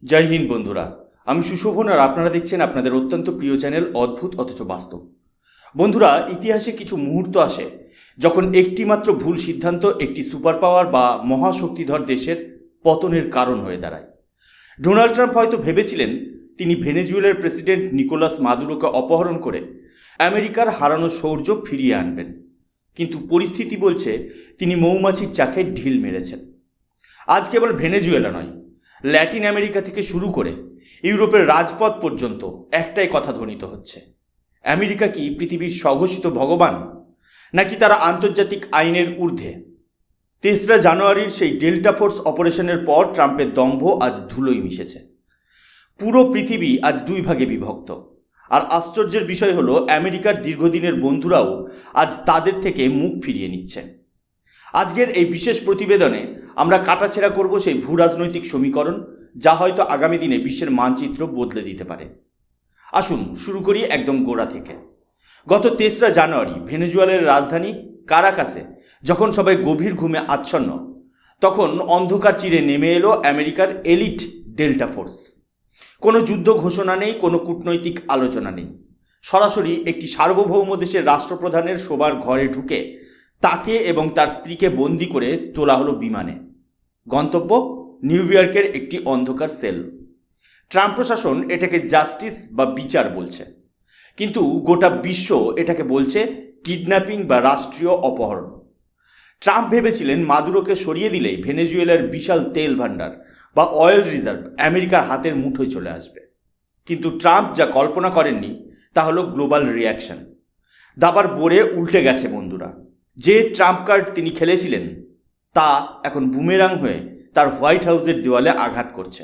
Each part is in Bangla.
জয় হিন্দ বন্ধুরা, আমি সুশোভন আর আপনারা দেখছেন আপনাদের অত্যন্ত প্রিয় চ্যানেল অদ্ভুত অথচ বাস্তব। বন্ধুরা, ইতিহাসে কিছু মুহূর্ত আসে যখন একটি মাত্র ভুল সিদ্ধান্ত একটি সুপার পাওয়ার বা মহাশক্তিধর দেশের পতনের কারণ হয়ে দাঁড়ায়। ডোনাল্ড ট্রাম্প হয়তো ভেবেছিলেন তিনি ভেনেজুয়েলার প্রেসিডেন্ট নিকোলাস মাদুরোকে অপহরণ করে আমেরিকার হারানো শৌর্য ফিরিয়ে আনবেন, কিন্তু পরিস্থিতি বলছে তিনি মৌমাছির চাকে ঢিল মেরেছেন। আজ কেবল ভেনেজুয়েলা নয়, ল্যাটিন আমেরিকা থেকে শুরু করে ইউরোপের রাজপথ পর্যন্ত একটাই কথা ধ্বনিত হচ্ছে: আমেরিকা কি পৃথিবীর স্বঘোষিত ভগবান, নাকি তারা আন্তর্জাতিক আইনের ঊর্ধ্বে? 3রা জানুয়ারির সেই ডেল্টা ফোর্স অপারেশনের পর ট্রাম্পের দম্ভ আজ ধুলোয় মিশেছে। পুরো পৃথিবী আজ দুই ভাগে বিভক্ত, আর আশ্চর্যের বিষয় হলো আমেরিকার দীর্ঘদিনের বন্ধুরাও আজ তাদের থেকে মুখ ফিরিয়ে নিচ্ছে। আজকের এই বিশেষ প্রতিবেদনে আমরা কাটাছেঁড়া করব সেই ভূ রাজনৈতিক সমীকরণ, যা হয়তো আগামী দিনে বিশ্বের মানচিত্র বদলে দিতে পারে। আসুন শুরু করি একদম গোড়া থেকে। গত 3রা জানুয়ারি ভেনেজুয়েলার রাজধানী কারাকাসে যখন সবাই গভীর ঘুমে আচ্ছন্ন, তখন অন্ধকার চিরে নেমে এলো আমেরিকার এলিট ডেল্টা ফোর্স। কোনো যুদ্ধ ঘোষণা নেই, কোনো কূটনৈতিক আলোচনা নেই। সরাসরি একটি সার্বভৌম দেশের রাষ্ট্রপ্রধানের শোবার ঘরে ঢুকে তাকে এবং তার স্ত্রীকে বন্দি করে তোলা হলো বিমানে। গন্তব্য নিউ ইয়র্কের একটি অন্ধকার সেল। ট্রাম্প প্রশাসন এটাকে জাস্টিস বা বিচার বলছে, কিন্তু গোটা বিশ্ব এটাকে বলছে কিডন্যাপিং বা রাষ্ট্রীয় অপহরণ। ট্রাম্প ভেবেছিলেন মাদুরোকে সরিয়ে দিলেই ভেনেজুয়েলার বিশাল তেল ভাণ্ডার বা অয়েল রিজার্ভ আমেরিকার হাতের মুঠোয় চলে আসবে, কিন্তু ট্রাম্প যা কল্পনা করেননি তা হলো গ্লোবাল রিয়াকশন। দাবার বোর্ডে উল্টে গেছে বন্ধুরা। যে ট্রাম্প কার্ড তিনি খেলেছিলেন তা এখন বুমেরাং হয়ে তার হোয়াইট হাউসের দেওয়ালে আঘাত করছে।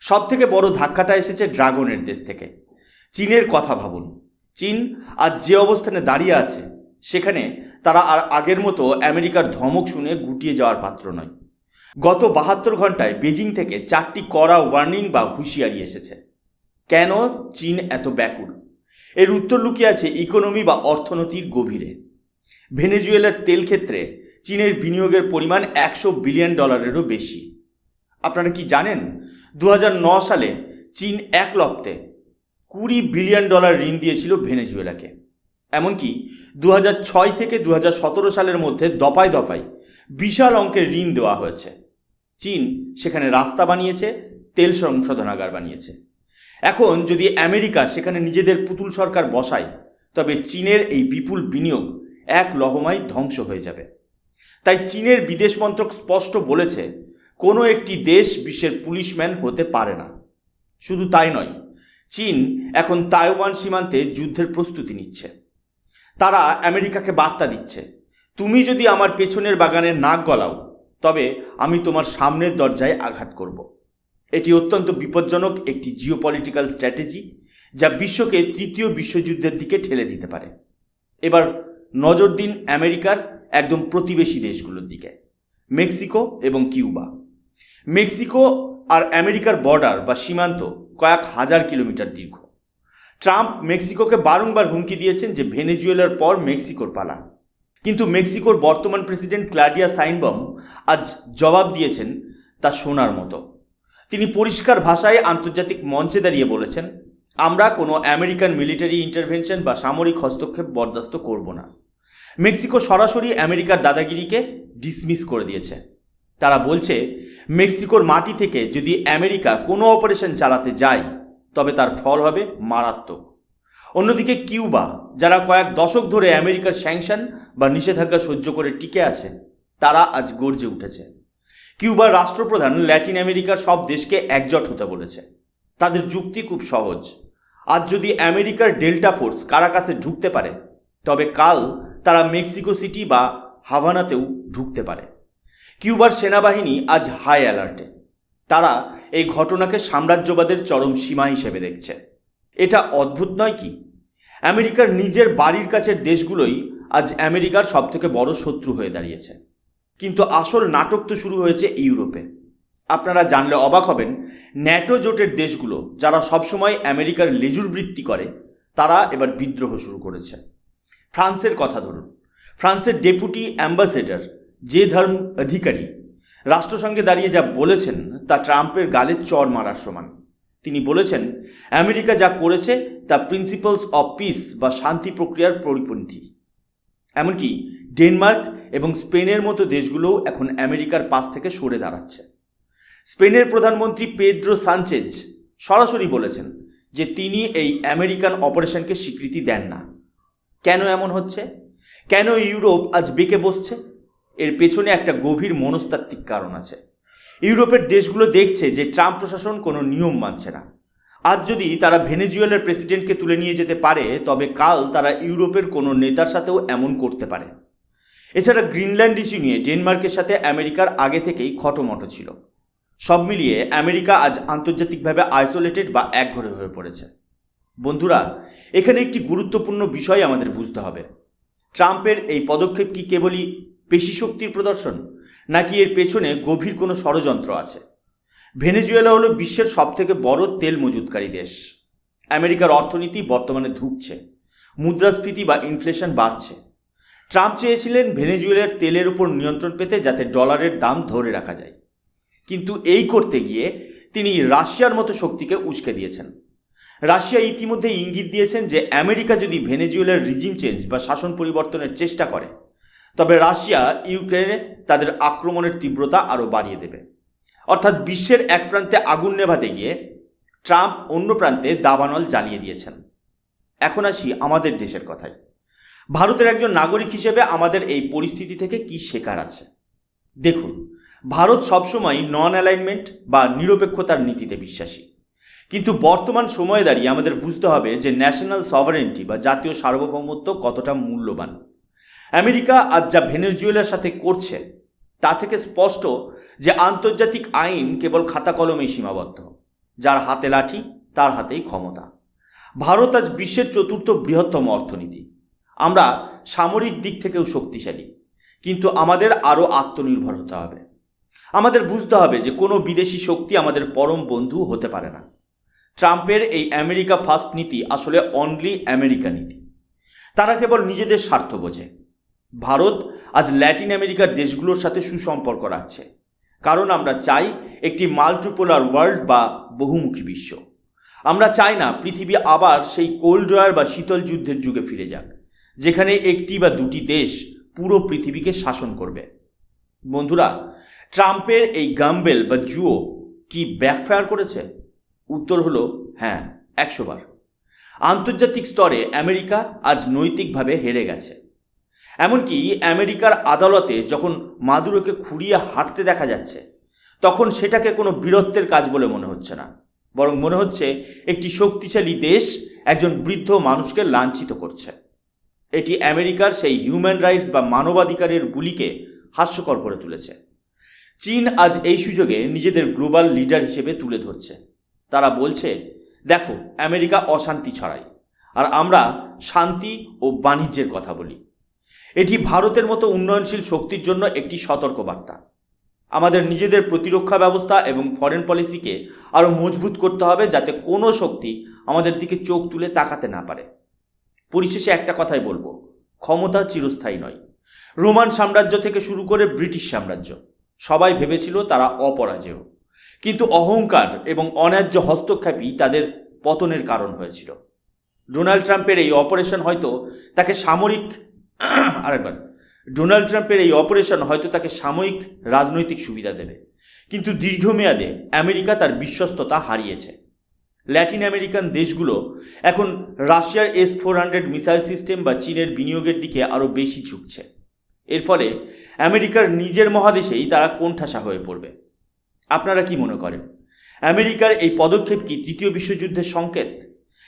সব থেকে বড় ধাক্কাটা এসেছে ড্রাগনের দেশ থেকে, চীনের কথা ভাবুন। চীন আজ যে অবস্থানে দাঁড়িয়ে আছে, সেখানে তারা আর আগের মতো আমেরিকার ধমক শুনে গুটিয়ে যাওয়ার পাত্র নয়। গত 72 ঘন্টায় বেজিং থেকে 4টি কড়া ওয়ার্নিং বা হুঁশিয়ারি এসেছে। কেন চীন এত ব্যাকুল? এর উত্তর লুকিয়ে আছে ইকোনমি বা অর্থনীতির গভীরে। ভেনেজুয়েলার তেল ক্ষেত্রে চীনের বিনিয়োগের পরিমাণ $100 বিলিয়ন বেশি। আপনারা কি জানেন 2009 সালে চীন এক লপ্তে $20 বিলিয়ন ঋণ দিয়েছিল ভেনেজুয়েলাকে। এমনকি 2006 থেকে 2017 সালের মধ্যে দফায় দফায় বিশাল অঙ্কের ঋণ দেওয়া হয়েছে। চীন সেখানে রাস্তা বানিয়েছে, তেল সংশোধনাগার বানিয়েছে। এখন যদি আমেরিকা সেখানে নিজেদের পুতুল সরকার বসায়, তবে চীনের এই বিপুল বিনিয়োগ এক লহমায় ধ্বংস হয়ে যাবে। তাই চীনের বিদেশ মন্ত্রক স্পষ্ট বলেছে, কোনো একটি দেশ বিশ্বের পুলিশম্যান হতে পারে না। শুধু তাই নয়, চীন এখন তাইওয়ান সীমান্তে যুদ্ধের প্রস্তুতি নিচ্ছে। তারা আমেরিকাকে বার্তা দিচ্ছে, তুমি যদি আমার পেছনের বাগানের নাক গলাও, তবে আমি তোমার সামনের দরজায় আঘাত করব। এটি অত্যন্ত বিপজ্জনক একটি জিওপলিটিক্যাল স্ট্র্যাটেজি, যা বিশ্বকে তৃতীয় বিশ্বযুদ্ধের দিকে ঠেলে দিতে পারে। এবার নজর দিন আমেরিকার একদম প্রতিবেশী দেশগুলোর দিকে, মেক্সিকো এবং কিউবা। মেক্সিকো আর আমেরিকার বর্ডার বা সীমান্ত কয়েক হাজার কিলোমিটার দীর্ঘ। ট্রাম্প মেক্সিকোকে বারংবার হুমকি দিয়েছেন যে ভেনেজুয়েলার পর মেক্সিকোর পালা, কিন্তু মেক্সিকোর বর্তমান প্রেসিডেন্ট ক্লাডিয়া সাইনবাম আজ জবাব দিয়েছেন তা শোনার মতো। তিনি পরিষ্কার ভাষায় আন্তর্জাতিক মঞ্চে দাঁড়িয়ে বলেছেন, আমরা কোনো আমেরিকান মিলিটারি ইন্টারভেনশন বা সামরিক হস্তক্ষেপ বরদাস্ত করব না। মেক্সিকো সরাসরি আমেরিকার দাদাগিরিকে ডিসমিস করে দিয়েছে। তারা বলছে, মেক্সিকোর মাটি থেকে যদি আমেরিকা কোনো অপারেশন চালাতে যায়, তবে তার ফল হবে মারাত্মক। অন্যদিকে কিউবা, যারা কয়েক দশক ধরে আমেরিকার স্যাংশন বা নিষেধাজ্ঞা সহ্য করে টিকে আছে, তারা আজ গর্জে উঠেছে। কিউবার রাষ্ট্রপ্রধান ল্যাটিন আমেরিকার সব দেশকে একজোট হতে বলেছে। তাদের যুক্তি খুব সহজ, আজ যদি আমেরিকার ডেল্টা ফোর্স কারাকাসে ঢুকতে পারে, তবে কাল তারা মেক্সিকো সিটি বা হাভানাতেও ঢুকতে পারে। কিউবার সেনাবাহিনী আজ হাই অ্যালার্টে। তারা এই ঘটনাকে সাম্রাজ্যবাদের চরম সীমা হিসেবে দেখছে। এটা অদ্ভুত নয় কি? আমেরিকার নিজের বাড়ির কাছের দেশগুলোই আজ আমেরিকার সবথেকে বড় শত্রু হয়ে দাঁড়িয়েছে। কিন্তু আসল নাটক তো শুরু হয়েছে ইউরোপে। আপনারা জানলে অবাক হবেন, ন্যাটো জোটের দেশগুলো যারা সবসময় আমেরিকার লেজুর বৃত্তি করে, তারা এবার বিদ্রোহ শুরু করেছে। ফ্রান্সের কথা ধরুন, ফ্রান্সের ডেপুটি অ্যাম্বাসেডর যে ধর্ম অধিকারী রাষ্ট্রসংঘে দাঁড়িয়ে যা বলেছেন তা ট্রাম্পের গালে চড় মারার সমান। তিনি বলেছেন আমেরিকা যা করেছে তা প্রিন্সিপালস অফ পিস বা শান্তি প্রক্রিয়ার পরিপন্থী। এমনকি ডেনমার্ক এবং স্পেনের মতো দেশগুলোও এখন আমেরিকার পাশ থেকে সরে দাঁড়াচ্ছে। স্পেনের প্রধানমন্ত্রী পেদ্রো সানচেজ সরাসরি বলেছেন যে তিনি এই আমেরিকান অপারেশনকে স্বীকৃতি দেন না। কেন এমন হচ্ছে? কেন ইউরোপ আজ বেঁকে বসছে? এর পেছনে একটা গভীর মনস্তাত্ত্বিক কারণ আছে। ইউরোপের দেশগুলো দেখছে যে ট্রাম্প প্রশাসন কোনো নিয়ম মানছে না। আজ যদি তারা ভেনেজুয়েলার প্রেসিডেন্টকে তুলে নিয়ে যেতে পারে, তবে কাল তারা ইউরোপের কোনো নেতার সাথেও এমন করতে পারে। এছাড়া গ্রিনল্যান্ড ইস্যু নিয়ে ডেনমার্কের সাথে আমেরিকার আগে থেকেই খটোমটো ছিল। সব মিলিয়ে আমেরিকা আজ আন্তর্জাতিকভাবে আইসোলেটেড বা একঘরে হয়ে পড়েছে। বন্ধুরা, এখানে একটি গুরুত্বপূর্ণ বিষয় আমাদের বুঝতে হবে। ট্রাম্পের এই পদক্ষেপ কি কেবলই পেশি শক্তির প্রদর্শন, নাকি এর পেছনে গভীর কোনো ষড়যন্ত্র আছে? ভেনেজুয়েলা হলো বিশ্বের সবথেকে বড় তেল মজুতকারী দেশ। আমেরিকার অর্থনীতি বর্তমানে ধুঁকছে, মুদ্রাস্ফীতি বা ইনফ্লেশন বাড়ছে। ট্রাম্প চেয়েছিলেন ভেনেজুয়েলার তেলের উপর নিয়ন্ত্রণ পেতে, যাতে ডলারের দাম ধরে রাখা যায়। কিন্তু এই করতে গিয়ে তিনি রাশিয়ার মতো শক্তিকে উস্কে দিয়েছেন। রাশিয়া ইতিমধ্যে ইঙ্গিত দিয়েছেন যে আমেরিকা যদি ভেনেজুয়েলার রিজিম চেঞ্জ বা শাসন পরিবর্তনের চেষ্টা করে, তবে রাশিয়া ইউক্রেনে তাদের আক্রমণের তীব্রতা আরও বাড়িয়ে দেবে। অর্থাৎ বিশ্বের এক প্রান্তে আগুন নেভাতে গিয়ে ট্রাম্প অন্য প্রান্তে দাবানল জ্বালিয়ে দিয়েছেন। এখন আসি আমাদের দেশের কথায়। ভারতের একজন নাগরিক হিসেবে আমাদের এই পরিস্থিতি থেকে কি শেখার আছে? দেখুন, ভারত সবসময় নন অ্যালাইনমেন্ট বা নিরপেক্ষতার নীতিতে বিশ্বাসী। কিন্তু বর্তমান সময়ে দাঁড়িয়ে আমাদের বুঝতে হবে যে ন্যাশনাল সভারেন্টি বা জাতীয় সার্বভৌমত্ব কতটা মূল্যবান। আমেরিকা আজ যা ভেনেজুয়েলার সাথে করছে তা থেকে স্পষ্ট যে আন্তর্জাতিক আইন কেবল খাতা কলমেই সীমাবদ্ধ। যার হাতে লাঠি তার হাতেই ক্ষমতা। ভারত আজ বিশ্বের চতুর্থ বৃহত্তম অর্থনীতি। আমরা সামরিক দিক থেকেও শক্তিশালী, কিন্তু আমাদের আরও আত্মনির্ভর হতে হবে। আমাদের বুঝতে হবে যে কোনো বিদেশি শক্তি আমাদের পরম বন্ধু হতে পারে না। ট্রাম্পের এই আমেরিকা ফার্স্ট নীতি আসলে অনলি আমেরিকা নীতি। তারা কেবল নিজেদের স্বার্থ বোঝে। ভারত আজ ল্যাটিন আমেরিকার দেশগুলোর সাথে সুসম্পর্ক রাখছে, কারণ আমরা চাই একটি মাল্টিপোলার ওয়ার্ল্ড বা বহুমুখী বিশ্ব। আমরা চাই না পৃথিবী আবার সেই কোল্ড ওয়ার বা শীতল যুদ্ধের যুগে ফিরে যাক, যেখানে একটি বা দুটি দেশ পুরো পৃথিবীকে শাসন করবে। বন্ধুরা, ট্রাম্পের এই গাম্বেল বা জুয়ো কি ব্যাকফায়ার করেছে? উত্তর হলো হ্যাঁ, 100 বার। আন্তর্জাতিক স্তরে আমেরিকা আজ নৈতিকভাবে হেরে গেছে। এমনকি আমেরিকার আদালতে যখন মাদুরোকে খুঁড়িয়ে হাঁটতে দেখা যাচ্ছে, তখন সেটাকে কোনো বীরত্বের কাজ বলে মনে হচ্ছে না, বরং মনে হচ্ছে একটি শক্তিশালী দেশ একজন বৃদ্ধ মানুষকে লাঞ্ছিত করছে। এটি আমেরিকার সেই হিউম্যান রাইটস বা মানবাধিকারের গুলিকে হাস্যকর করে তুলেছে। চীন আজ এই সুযোগে নিজেদের গ্লোবাল লিডার হিসেবে তুলে ধরছে। তারা বলছে, দেখো, আমেরিকা অশান্তি ছড়ায় আর আমরা শান্তি ও বাণিজ্যের কথা বলি। এটি ভারতের মতো উন্নয়নশীল শক্তির জন্য একটি সতর্কবার্তা। আমাদের নিজেদের প্রতিরক্ষা ব্যবস্থা এবং ফরেন পলিসিকে আরও মজবুত করতে হবে, যাতে কোনো শক্তি আমাদের দিকে চোখ তুলে তাকাতে না পারে। পরিশেষে একটা কথাই বলবো, ক্ষমতা চিরস্থায়ী নয়। রোমান সাম্রাজ্য থেকে শুরু করে ব্রিটিশ সাম্রাজ্য, সবাই ভেবেছিল তারা অপরাজেয়, কিন্তু অহংকার এবং অন্যায্য হস্তক্ষেপই তাদের পতনের কারণ হয়েছিল। ডোনাল্ড ট্রাম্পের এই অপারেশন হয়তো তাকে সাময়িক রাজনৈতিক সুবিধা দেবে, কিন্তু দীর্ঘমেয়াদে আমেরিকা তার বিশ্বস্ততা হারিয়েছে। ল্যাটিন আমেরিকান দেশগুলো এখন রাশিয়ার S-400 মিসাইল সিস্টেম বা চীনের বিনিয়োগের দিকে আরও বেশি ঝুঁকছে। এর ফলে আমেরিকার নিজের মহাদেশেই তারা কোণঠাসা হয়ে পড়বে। আপনারা কি মনে করেন, আমেরিকার এই পদক্ষেপ কি তৃতীয় বিশ্বযুদ্ধের সংকেত,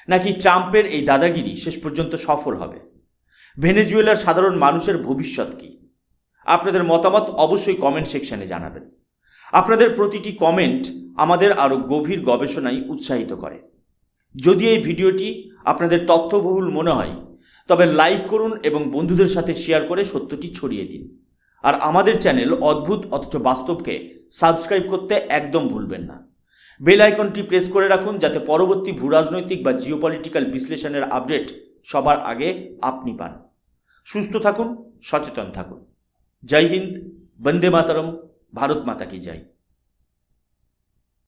নাকি ট্রাম্পের এই দাদাগিরি শেষ পর্যন্ত সফল হবে? ভেনেজুয়েলার সাধারণ মানুষের ভবিষ্যৎ কি? আপনাদের মতামত অবশ্যই কমেন্ট সেকশনে জানাবেন। আপনাদের প্রতিটি কমেন্ট আমাদের আরও গভীর গবেষণায় উৎসাহিত করে। যদি এই ভিডিওটি আপনাদের তথ্যবহুল মনে হয়, তবে লাইক করুন এবং বন্ধুদের সাথে শেয়ার করে সত্যটি ছড়িয়ে দিন। আর আমাদের চ্যানেল অদ্ভুত অথচ বাস্তবকে সাবস্ক্রাইব করতে একদম ভুলবেন না। বেল আইকনটি প্রেস করে রাখুন, যাতে পরবর্তী ভূরাজনৈতিক বা জিওপলিটিক্যাল বিশ্লেষণের আপডেট সবার আগে আপনি পান। সুস্থ থাকুন, সচেতন থাকুন। জয় হিন্দ, বন্দে মাতরম, ভারত মাতা কি জয়।